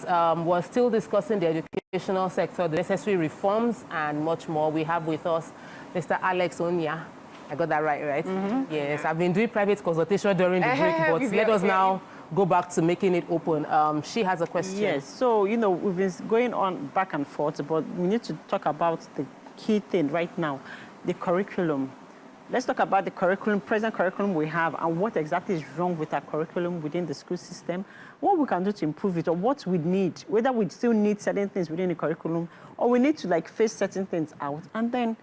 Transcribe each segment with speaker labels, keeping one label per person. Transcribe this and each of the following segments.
Speaker 1: we're still discussing the educational sector, the necessary reforms, and much more. We have with us Mr. Alex Onyia. I got that right? Mm-hmm. Yes, I've been doing private consultation during the break, but let us now go back to making it open. She has a question.
Speaker 2: Yes, so, you know, we've been going on back and forth, but we need to talk about the key thing right now, the curriculum. Let's talk about the curriculum, present curriculum we have, and what exactly is wrong with our curriculum within the school system, what we can do to improve it, or what we need, whether we still need certain things within the curriculum, or we need to, like, phase certain things out, and then,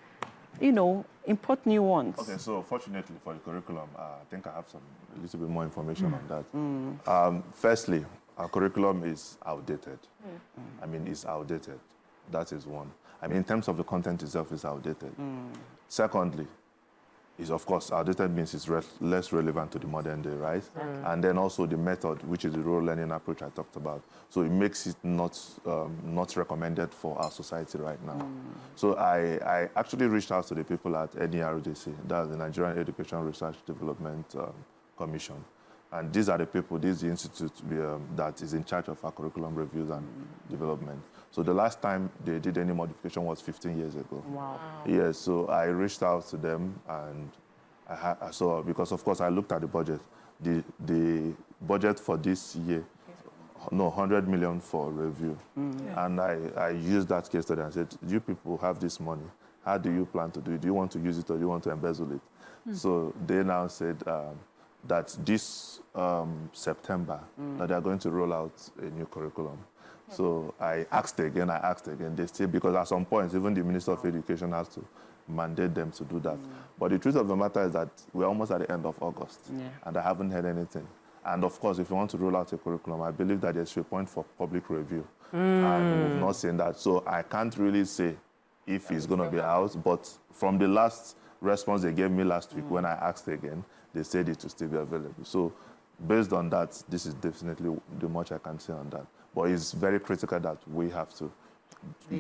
Speaker 2: you know, import new ones.
Speaker 3: Okay, so fortunately for the curriculum, I think I have a little bit more information on that. Firstly, our curriculum is outdated. I mean, it's outdated. That is one. I mean, in terms of the content itself, it's outdated. Secondly, is of course outdated means it's less relevant to the modern day, right? And then also the method, which is the role learning approach I talked about. So it makes it not recommended for our society right now. So I actually reached out to the people at NERDC, that's the Nigerian Education Research Development Commission. And these are the people, this is the institute that is in charge of our curriculum reviews and development. So the last time they did any modification was 15 years ago.
Speaker 2: Wow.
Speaker 3: Yes, so I reached out to them and I saw, because of course I looked at the budget. The budget for this year, 100 million for review. And I used that case study and said, you people have this money. How do you plan to do it? Do you want to use it or do you want to embezzle it? So they now said, that this September, that they're going to roll out a new curriculum. So I asked again, they still, because at some point, even the Minister of Education has to mandate them to do that. But the truth of the matter is that we're almost at the end of August, and I haven't heard anything. And of course, if you want to roll out a curriculum, I believe that there's a point for public review. And we've not seen that. So I can't really say if it's going to be out, but from the last response they gave me last week when I asked again, they said it will still be available. So based on that, this is definitely the much I can say on that. But it's very critical that we have to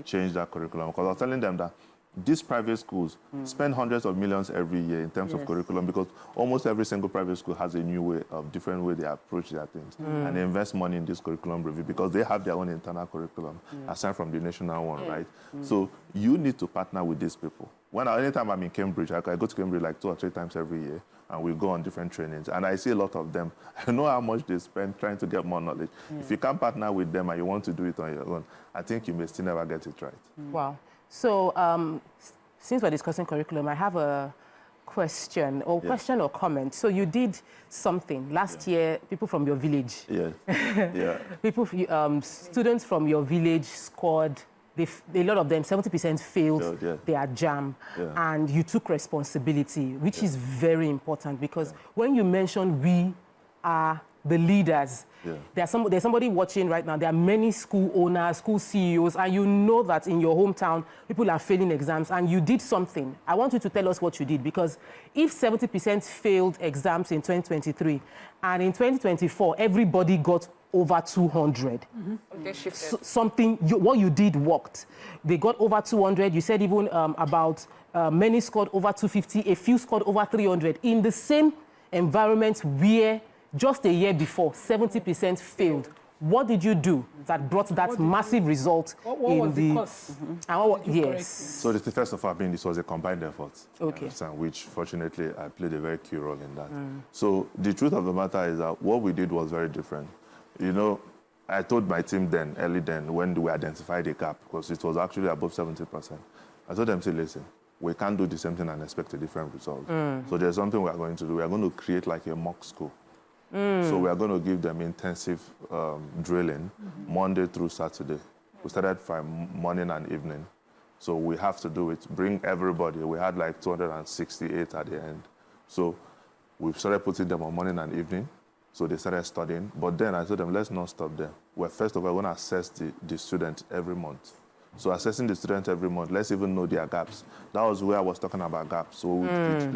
Speaker 3: change that curriculum. Because I was telling them that these private schools spend hundreds of millions every year in terms of curriculum, because almost every single private school has a new way, different way they approach their things. And they invest money in this curriculum review because they have their own internal curriculum, aside from the national one, right? So you need to partner with these people. Anytime I'm in Cambridge, I go to Cambridge like 2 or 3 times every year, and we go on different trainings. And I see a lot of them. I know how much they spend trying to get more knowledge. If you can't partner with them and you want to do it on your own, I think you may still never get it right.
Speaker 1: Wow. So since we're discussing curriculum, I have a question or comment. So you did something. Last year, people from your village. Students from your village scored. A lot of them, 70% failed their JAM, and you took responsibility, which is very important, because when you mention we are the leaders, there's somebody watching right now. There are many school owners, school CEOs, and you know that in your hometown, people are failing exams, and you did something. I want you to tell us what you did, because if 70% failed exams in 2023, and in 2024, everybody got over 200. What you did worked. They got over 200. You said even about many scored over 250, a few scored over 300 in the same environment where just a year before 70% failed. What did you do that brought that massive result?
Speaker 4: What was the cost?
Speaker 3: So first of all, this was a combined effort.
Speaker 1: Okay.
Speaker 3: Which fortunately I played a very key role in that. So the truth of the matter is that what we did was very different. You know, I told my team early then, when we identified a gap, because it was actually above 70%, I told them, say, listen, we can't do the same thing and expect a different result. So there's something we are going to do. We are going to create like a mock school. So we are going to give them intensive drilling Monday through Saturday. We started from morning and evening. So we have to do it, bring everybody. We had like 268 at the end. So we started putting them on morning and evening. So they started studying. But then I told them, let's not stop there. We're first of all going to assess the student every month. So assessing the student every month, let's even know their gaps. That was where I was talking about gaps. So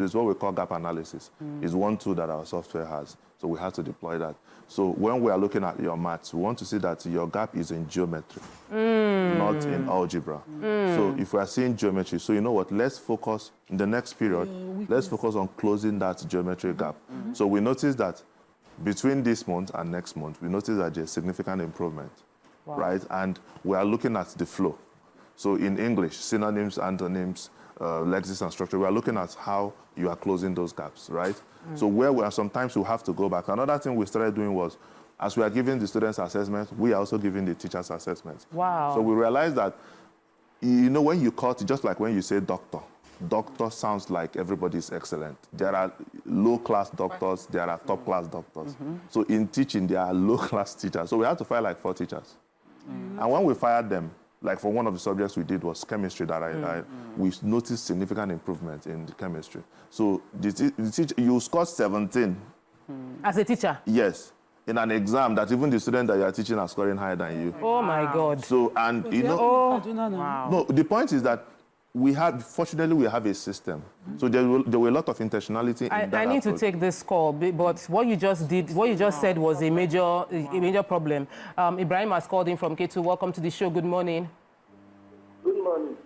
Speaker 3: it's what we call gap analysis. It's one tool that our software has. So we had to deploy that. So when we are looking at your maths, we want to see that your gap is in geometry, not in algebra. So if we are seeing geometry, so you know what, let's focus in the next period, let's focus on closing that geometry gap. So we noticed that between this month and next month, we noticed that there's significant improvement. right? And we are looking at the flow. So in English, synonyms, antonyms, lexis and structure, we are looking at how you are closing those gaps, right? So where we are, sometimes we have to go back. Another thing we started doing was, as we are giving the students assessments, we are also giving the teachers assessments.
Speaker 1: Wow.
Speaker 3: So we realized that, you know, when you cut, just like when you say doctor, doctor sounds like everybody's excellent. There are low-class doctors, there are top-class doctors. So in teaching, there are low-class teachers. So we had to fire like 4 teachers. And when we fired them, like for one of the subjects we did was chemistry, that we noticed significant improvement in the chemistry. So the teacher, you scored 17.
Speaker 1: As a teacher?
Speaker 3: Yes. In an exam that even the student that you are teaching are scoring higher than you.
Speaker 1: Oh my God.
Speaker 3: So, and you know, no, the point is that fortunately, we have a system. So there were a lot of intentionality in that
Speaker 1: I need
Speaker 3: approach.
Speaker 1: to take this call, but what you just said was a major problem. Ibrahim has called in from K2. Welcome to the show. Good morning.
Speaker 4: Good morning.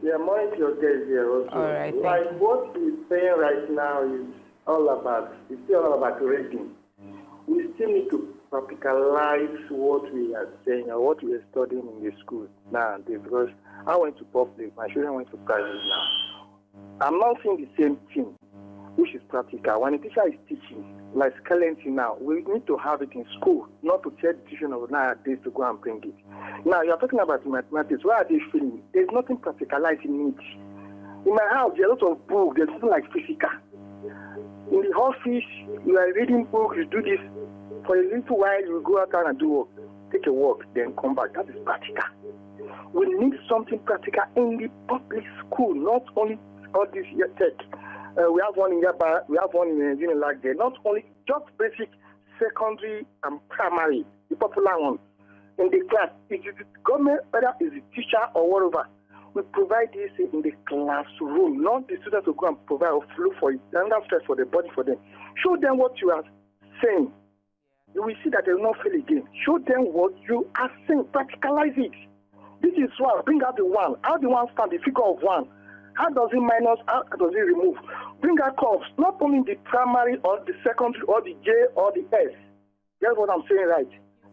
Speaker 4: Yeah, morning to your guest here also.
Speaker 1: All right.
Speaker 4: Like what he's saying right now is still all about reading. We still need to practicalize what we are saying or what we are studying in the school now, because I went to public, my children went to private now. I'm not seeing the same thing, which is practical. When a teacher is teaching, like skeleton now, we need to have it in school, not to tell the teaching of nowadays to go and bring it. Now, you're talking about mathematics. Where are they feeling? There's nothing practicalized in it. In my house, there are a lot of books. There's something like physical. In the office, you are reading books, you do this. For a little while, you go out and do work. Take a walk, then come back. That is practical. We need something practical in the public school, not only all this tech. We have one in Yaba, we have one in Unilag there. Not only just basic, secondary, and primary, the popular one. In the class, it is the government, whether it's the teacher or whatever. We provide this in the classroom, not the students will go and provide or look for it. And that's stress for the body for them. Show them what you are saying. You will see that they will not fail again. Show them what you are saying. Practicalize it. This is one. Bring out the one. How the one stand, the figure of one. How does it minus? How does it remove? Bring out curves, not only in the primary or the secondary or the J or the S. That's what I'm saying, right?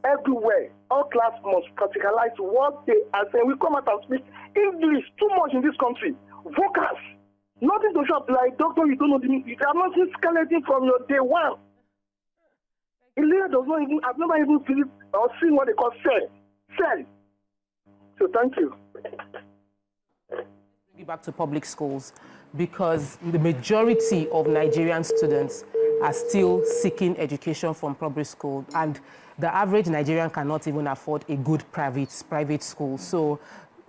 Speaker 4: Everywhere, all class must practicalize what they are saying. We come out and speak English too much in this country. Vocals. Nothing to show up like, doctor, you don't know you have not seen skeleton from your day one. A lawyer does not even, I've never even seen or seen what they call cell. So thank you.
Speaker 1: Back to public schools, because the majority of Nigerian students are still seeking education from public school, and the average Nigerian cannot even afford a good private school. So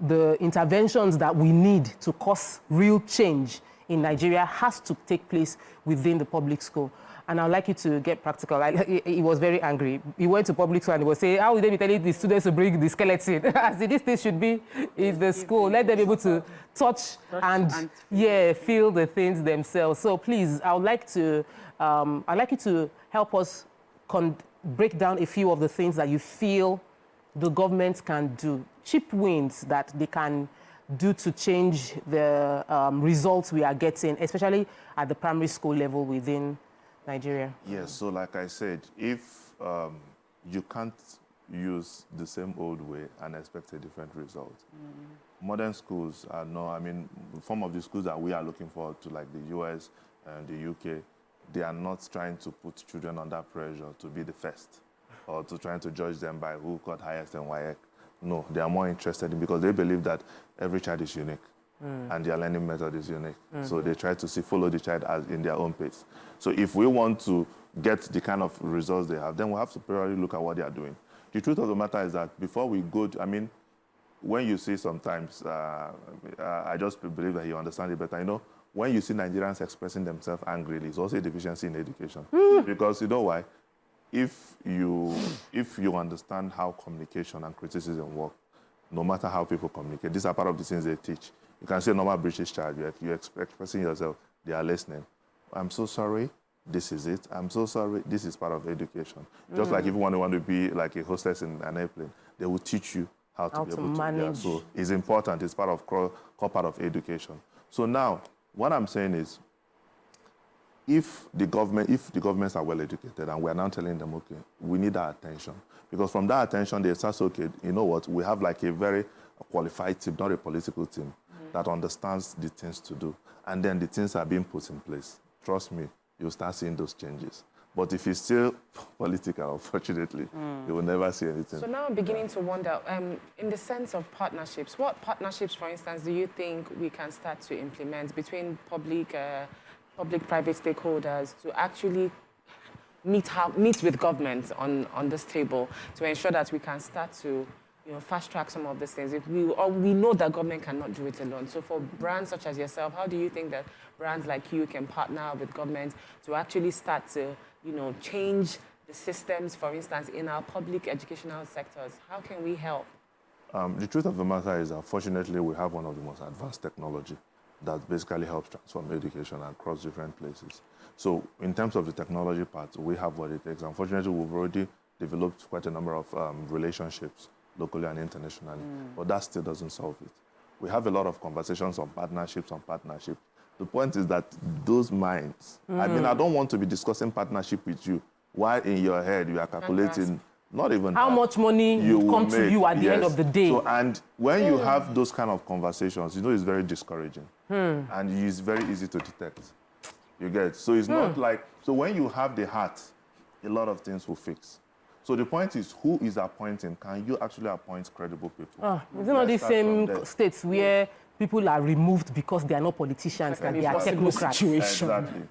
Speaker 1: the interventions that we need to cause real change in Nigeria has to take place within the public school. And I'd like you to get practical. He was very angry. He went to public school and he was saying, how will they be telling the students to bring the skeleton? I said, this thing should be in the school. Let them be able to touch and feel the things themselves. So please, I'd like you to help us break down a few of the things that you feel the government can do, cheap wins that they can do to change the results we are getting, especially at the primary school level within Nigeria.
Speaker 3: Yes, so like I said, if you can't use the same old way and expect a different result. Modern schools are some of the schools that we are looking forward to, like the US and the UK, they are not trying to put children under pressure to be the first or to trying to judge them by who got highest in WAEC. No, they are more interested in, because they believe that every child is unique. And their learning method is unique. So they try to follow the child as in their own pace. So if we want to get the kind of results they have, then we have to periodically look at what they are doing. The truth of the matter is that before we go to, when you see sometimes, I just believe that you understand it better. When you see Nigerians expressing themselves angrily, it's also a deficiency in education. Because you know why? If you understand how communication and criticism work, no matter how people communicate, these are part of the things they teach. You can say normal British child, you're expressing yourself, they are listening. I'm so sorry, this is it. I'm so sorry, this is part of education. Just like if you want to be like a hostess in an airplane, they will teach you how to be able to manage. Yeah, so it's important, it's part of core part of education. So now, what I'm saying is, if the governments are well educated and we are now telling them, okay, we need our attention. Because from that attention, they start, okay, you know what, we have like a very qualified team, not a political team, that understands the things to do. And then the things are being put in place. Trust me, you'll start seeing those changes. But if it's still political, unfortunately, you will never see anything.
Speaker 5: So now I'm beginning to wonder, in the sense of partnerships, what partnerships, for instance, do you think we can start to implement between public-private stakeholders to actually meet with government on this table to ensure that we can start to fast track some of these things? If we know that government cannot do it alone. So for brands such as yourself, how do you think that brands like you can partner with government to actually start to change the systems, for instance, in our public educational sectors? How can we help?
Speaker 3: The truth of the matter is that fortunately we have one of the most advanced technology that basically helps transform education across different places. So in terms of the technology part, we have what it takes. Unfortunately, we've already developed quite a number of relationships locally and internationally, but that still doesn't solve it. We have a lot of conversations on partnerships. The point is that those minds, I mean, I don't want to be discussing partnership with you while in your head you are calculating not even
Speaker 1: how much money will come to you at the end of the day.
Speaker 3: So, and when you have those kind of conversations, it's very discouraging. And it's very easy to detect. You get it? So it's not like, so when you have the heart, a lot of things will fix. So the point is, who is appointing? Can you actually appoint credible people?
Speaker 1: Is it not the same states where people are removed because they are not politicians and they are technocrats?
Speaker 3: Exactly.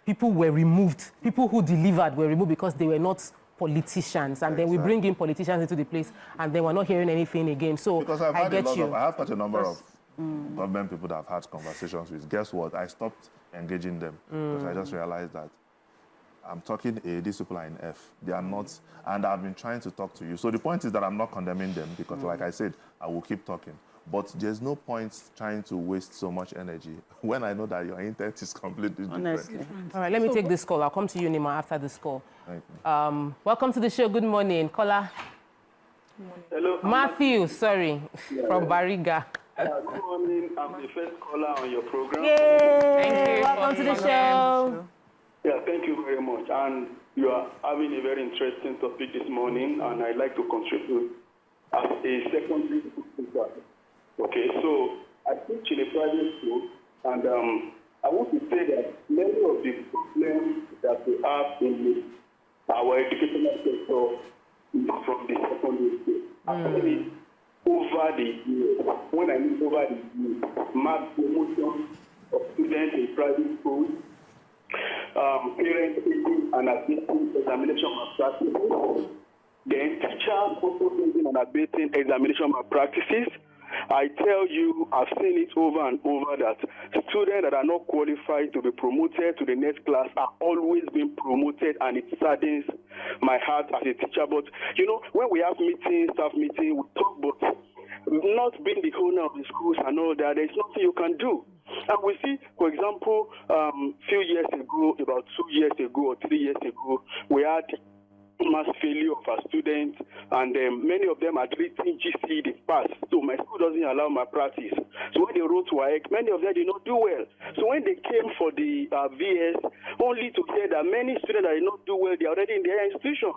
Speaker 1: People were removed. People who delivered were removed because they were not politicians. And then we bring in politicians into the place and then we're not hearing anything again. So
Speaker 3: because I have quite a number of government people that I've had conversations with. Guess what? I stopped engaging them because I just realized that I'm talking A, these people are in F. They are not, and I've been trying to talk to you. So the point is that I'm not condemning them because, like I said, I will keep talking. But there's no point trying to waste so much energy when I know that your intent is completely different.
Speaker 1: All right, let me take this call. I'll come to you, Nima, after this call.
Speaker 3: Thank you.
Speaker 1: Welcome to the show. Good morning. Caller.
Speaker 6: Hello.
Speaker 1: Matthew, from Bariga.
Speaker 6: Good morning. I'm the first caller on your program.
Speaker 1: Yay!
Speaker 5: Thank you.
Speaker 1: Welcome to the show.
Speaker 6: Yeah, thank you very much. And you are having a very interesting topic this morning, and I'd like to contribute as a secondary school teacher. Okay, so I teach in a private school, and I want to say that many of the problems that we have in our educational sector is from the secondary school. Actually, over the years, when I mean over the years, mass promotion of students in private schools, parents taking and assisting examination malpractices, then teachers also taking and abating examination malpractices. I tell you, I've seen it over and over that students that are not qualified to be promoted to the next class are always being promoted, and it saddens my heart as a teacher. But, when we have meetings, staff meetings, we talk, but not being the owner of the schools and all that, there's nothing you can do. And we see, for example, few years ago, about 2 years ago or 3 years ago, we had mass failure of our students, and many of them are treating GC the pass. So my school doesn't allow my practice. So when they wrote to WAEC, many of them did not do well. So when they came for the VS, only to say that many students that did not do well, they are already in their institution.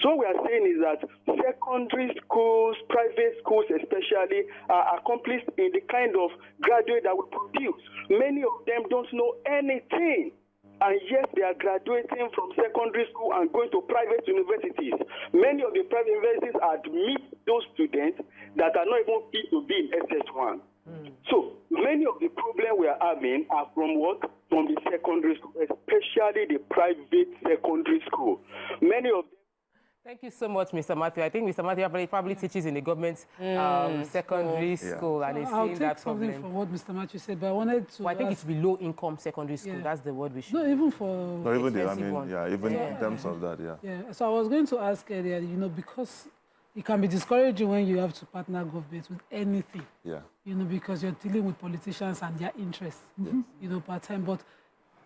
Speaker 6: So what we are saying is that secondary schools, private schools especially, are accomplished in the kind of graduate that we produce. Many of them don't know anything, and yet they are graduating from secondary school and going to private universities. Many of the private universities admit those students that are not even fit to be in SS1. So many of the problems we are having are from what? From the secondary school, especially the private secondary school. Many of them.
Speaker 1: Thank you so much, Mr. Matthew. I think Mr. Matthew probably teaches in the government secondary school, and he's seeing that problem.
Speaker 7: I'll take something from what Mr. Matthew said, but I wanted to.
Speaker 1: I think it's below income secondary school.
Speaker 7: Yeah.
Speaker 1: That's the word we should.
Speaker 7: No, even for.
Speaker 3: No, even in terms of that,
Speaker 7: Yeah. So I was going to ask earlier, because it can be discouraging when you have to partner government with anything.
Speaker 3: Yeah.
Speaker 7: Because you're dealing with politicians and their interests. Part time. But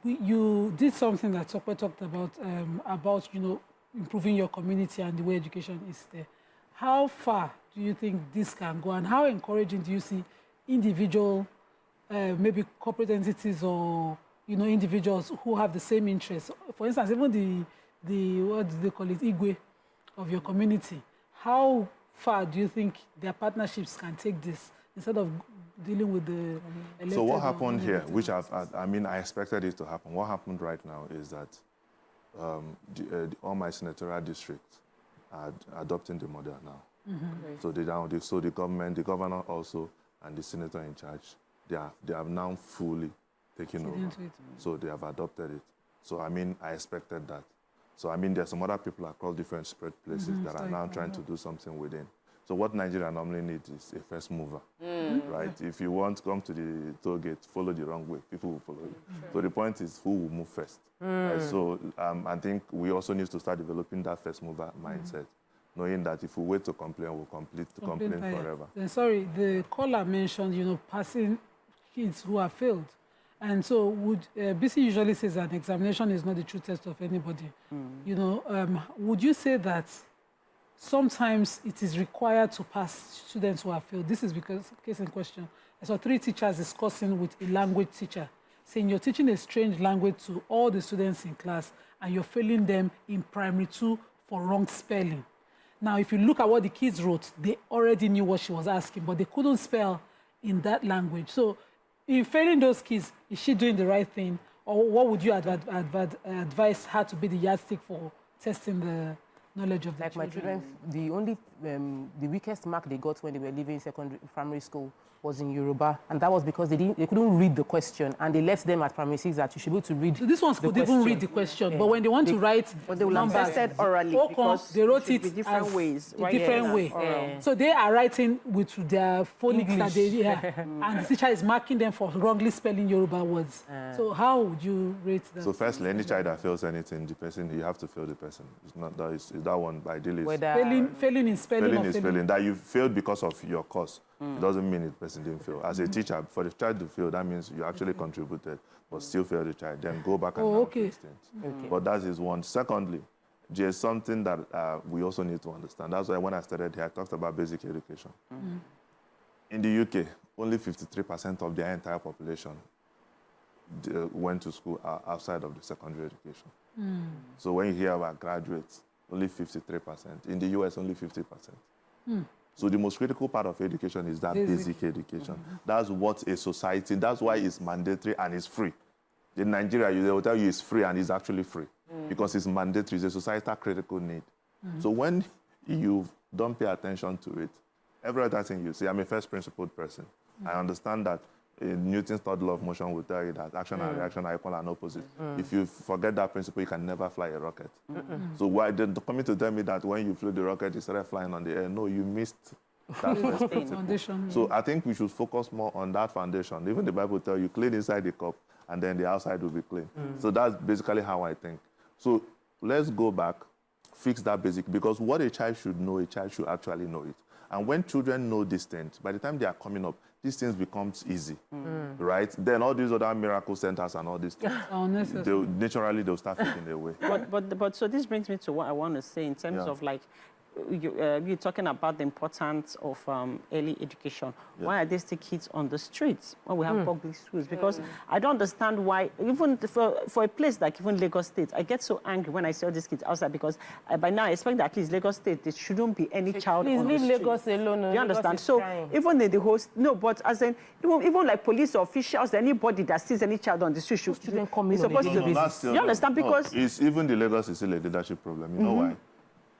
Speaker 7: you did something that Sokwe talked about improving your community and the way education is there. How far do you think this can go, and how encouraging do you see individual, maybe corporate entities or individuals who have the same interests. For instance, even the what do they call it, Igwe of your community. How far do you think their partnerships can take this instead of dealing with the elected?
Speaker 3: So what happened here, which I expected it to happen. What happened right now is that all my senatorial districts are adopting the model now. Mm-hmm. So the government, the governor also, and the senator in charge, they have now fully taken over. So they have adopted it. So I expected that. So there's some other people across different spread places that are now trying to do something within. So what Nigeria normally needs is a first mover, right? If you want to come to the toll gate, follow the wrong way, people will follow you. So the point is who will move first. Right? So I think we also need to start developing that first mover mindset, knowing that if we wait to complain, we'll complain forever.
Speaker 7: Sorry, the caller mentioned, passing kids who have failed. And so BC usually says that examination is not the true test of anybody. Would you say that sometimes it is required to pass students who have failed? This is because, case in question, I saw 3 teachers discussing with a language teacher, saying you're teaching a strange language to all the students in class and you're failing them in primary 2 for wrong spelling. Now, if you look at what the kids wrote, they already knew what she was asking, but they couldn't spell in that language. So in failing those kids, is she doing the right thing? Or what would you advise her to be the yardstick for testing the knowledge of the children?
Speaker 1: My children, the weakest mark they got when they were leaving primary school was in Yoruba, and that was because they couldn't read the question, and they left them at primary 6 that you should be able to read.
Speaker 7: So these ones could even read the question, but when they want to write,
Speaker 2: but they will have tested orally because
Speaker 7: they wrote it
Speaker 2: different ways,
Speaker 7: a different way. So they are writing with their phonics that they and the teacher is marking them for wrongly spelling Yoruba words. So how would you rate that?
Speaker 3: So firstly, any child that fails anything, the person, you have to fail the person. It's not that, is that one by deal is
Speaker 7: failing in spelling.
Speaker 3: Failing is failing. That you failed because of your course. It doesn't mean the person didn't fail. As a teacher, for the child to fail, that means you actually contributed, but still failed the child. Then go back and fix things. But that is one. Secondly, there's something that we also need to understand. That's why when I started here, I talked about basic education. In the UK, only 53% of their entire population went to school outside of the secondary education. So when you hear about graduates, only 53%. In the US, only 50%. So the most critical part of education is that basic education. That's what a society, that's why it's mandatory and it's free. In Nigeria, they will tell you it's free and it's actually free because it's mandatory, it's a societal critical need. So when you don't pay attention to it, every other thing you see, I'm a first principled person. I understand that Newton's third law of motion will tell you that action and reaction are equal and opposite. If you forget that principle, you can never fly a rocket. So why they're coming to tell me that when you flew the rocket, you started flying on the air? No, you missed that first principle. So I think we should focus more on that foundation. Even the Bible tells you, clean inside the cup, and then the outside will be clean. So that's basically how I think. So let's go back, fix that basic, because what a child should know, a child should actually know it. And when children know these things, by the time they are coming up, these things becomes easy, right? Then all these other miracle centers and all these things, naturally they'll start fitting their way.
Speaker 2: But so this brings me to what I want to say in terms of like, you're talking about the importance of early education. Why are there still kids on the streets when we have public schools? Because I don't understand why, even for a place like even Lagos State, I get so angry when I see all these kids outside because by now I expect that at least Lagos State, there shouldn't be any child on the street.
Speaker 1: Leave Lagos alone.
Speaker 2: Do you understand? So even in the host, no, but as in, even like police officials, anybody that sees any child on the street should
Speaker 1: come in
Speaker 2: supposed to be. You understand? Because
Speaker 3: it's even the Lagos is still a leadership problem. You know why?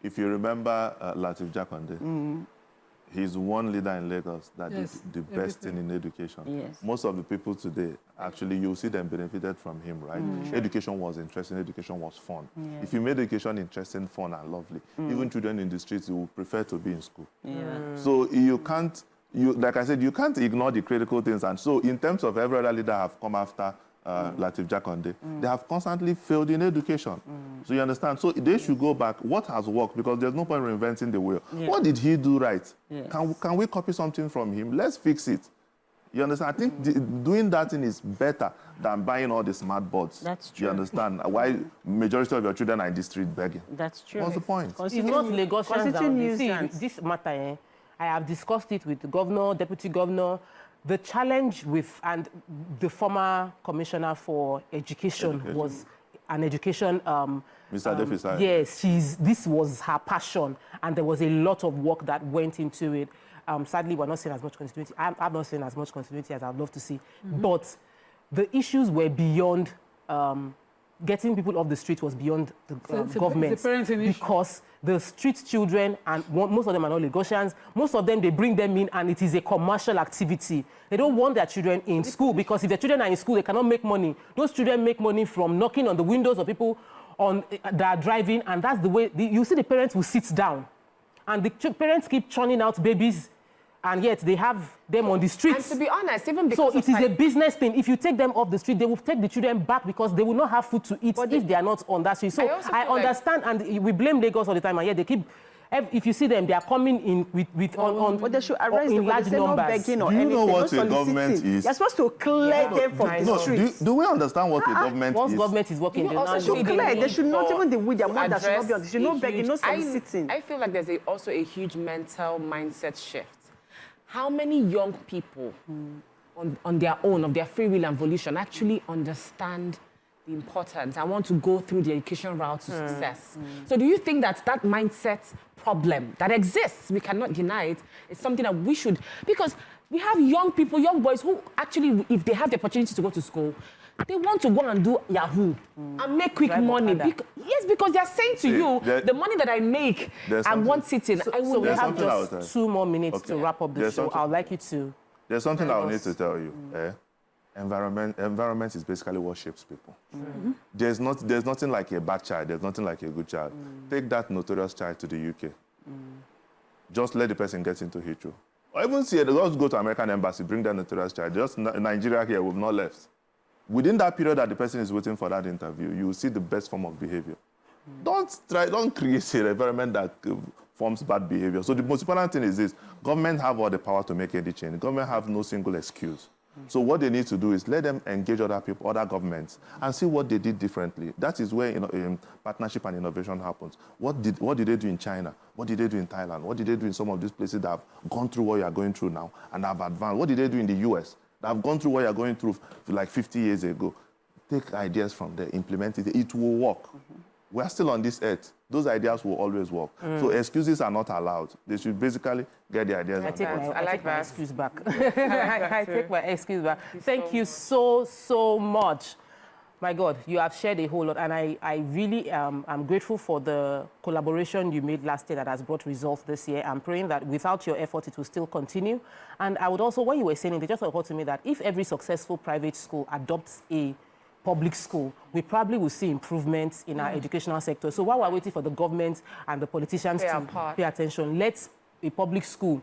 Speaker 3: If you remember Lateef Jakonde, he's one leader in Lagos that did the best thing in education.
Speaker 2: Yes.
Speaker 3: Most of the people today, actually, you see them benefited from him, right? Education was interesting, education was fun.
Speaker 2: Yes.
Speaker 3: If you made education interesting, fun, and lovely, even children in the streets, you would prefer to be in school. So you can't, like I said, you can't ignore the critical things. And so in terms of every other leader have come after Lateef Jakonde, they have constantly failed in education. So you understand? So they should go back. What has worked? Because there's no point reinventing the wheel. What did he do right? Can we copy something from him? Let's fix it. You understand? I think doing that thing is better than buying all the smart boards.
Speaker 2: That's true.
Speaker 3: You understand? Why majority of your children are in the street begging?
Speaker 2: That's true.
Speaker 3: What's the point?
Speaker 1: It's not Lagosians. See, this matter, I have discussed it with the governor, deputy governor, The challenge with, and the former commissioner for education was an education...
Speaker 3: Mr. Davis.
Speaker 1: Yes, this was her passion, and there was a lot of work that went into it. Sadly, we're not seeing as much continuity. I'm not seeing as much continuity as I'd love to see. But the issues were beyond... getting people off the street was beyond the government, because the street children, and most of them are not Lagosians, most of them, they bring them in and it is a commercial activity. They don't want their children in school, because if their children are in school, they cannot make money. Those children make money from knocking on the windows of people that are driving, and that's the way, you see the parents will sit down, and the parents keep churning out babies, and yet they have them on the streets.
Speaker 5: And to be honest, even because
Speaker 1: so it is a business thing. If you take them off the street, they will take the children back, because they will not have food to eat if they are not on that street. So I understand, and we blame Lagos all the time, and yet they keep... If you see them, they are coming in
Speaker 2: but they should arrest
Speaker 1: in large numbers.
Speaker 3: Do you know what a government is?
Speaker 2: You're supposed to clear them from the streets.
Speaker 3: Do we understand what a government is?
Speaker 1: Once government is working,
Speaker 2: they should clear. They should not even with their mother should not be on. They should not begging, not soliciting.
Speaker 5: I feel like there's also a huge mental mindset shift. How many young people on their own, of their free will and volition, actually understand the importance and want to go through the education route to success? So do you think that mindset problem that exists, we cannot deny it, is something that we should... Because we have young people, young boys who actually, if they have the opportunity to go to school, they want to go and do Yahoo and make quick money. Because they are saying to you, the money that I make and one sitting, I will...
Speaker 1: So we have just 2 more minutes to wrap up the show. I'd like you to...
Speaker 3: There's something I need to tell you. Environment is basically what shapes people. There's nothing like a bad child. There's nothing like a good child. Take that notorious child to the UK. Just let the person get into Heathrow. Or even see, let's go to American embassy, bring that notorious child. Just Nigeria here, we've not left. Within that period that the person is waiting for that interview, you will see the best form of behavior. Don't create an environment that forms bad behavior. So the most important thing is this: government have all the power to make any change. Government have no single excuse. So what they need to do is let them engage other people, other governments, and see what they did differently. That is where partnership and innovation happens. What did they do in China? What did they do in Thailand? What did they do in some of these places that have gone through what you are going through now and have advanced? What did they do in the US that have gone through what you are going through like 50 years ago? Take ideas from there, implement it. It will work. We are still on this earth. Those ideas will always work. So excuses are not allowed. They should basically get the ideas.
Speaker 1: I take my excuse back. I take my excuse back. Thank you so much. My God, you have shared a whole lot, and I really am grateful for the collaboration you made last year that has brought results this year. I'm praying that without your effort, it will still continue. And I would also, when you were saying it, it just occurred to me that if every successful private school adopts a public school, we probably will see improvements in our educational sector. So while we're waiting for the government and the politicians to pay attention, let a public school,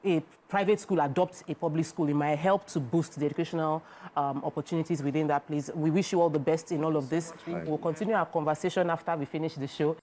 Speaker 1: a private school adopt a public school. It might help to boost the educational opportunities within that place. We wish you all the best in all of this. We'll continue our conversation after we finish the show.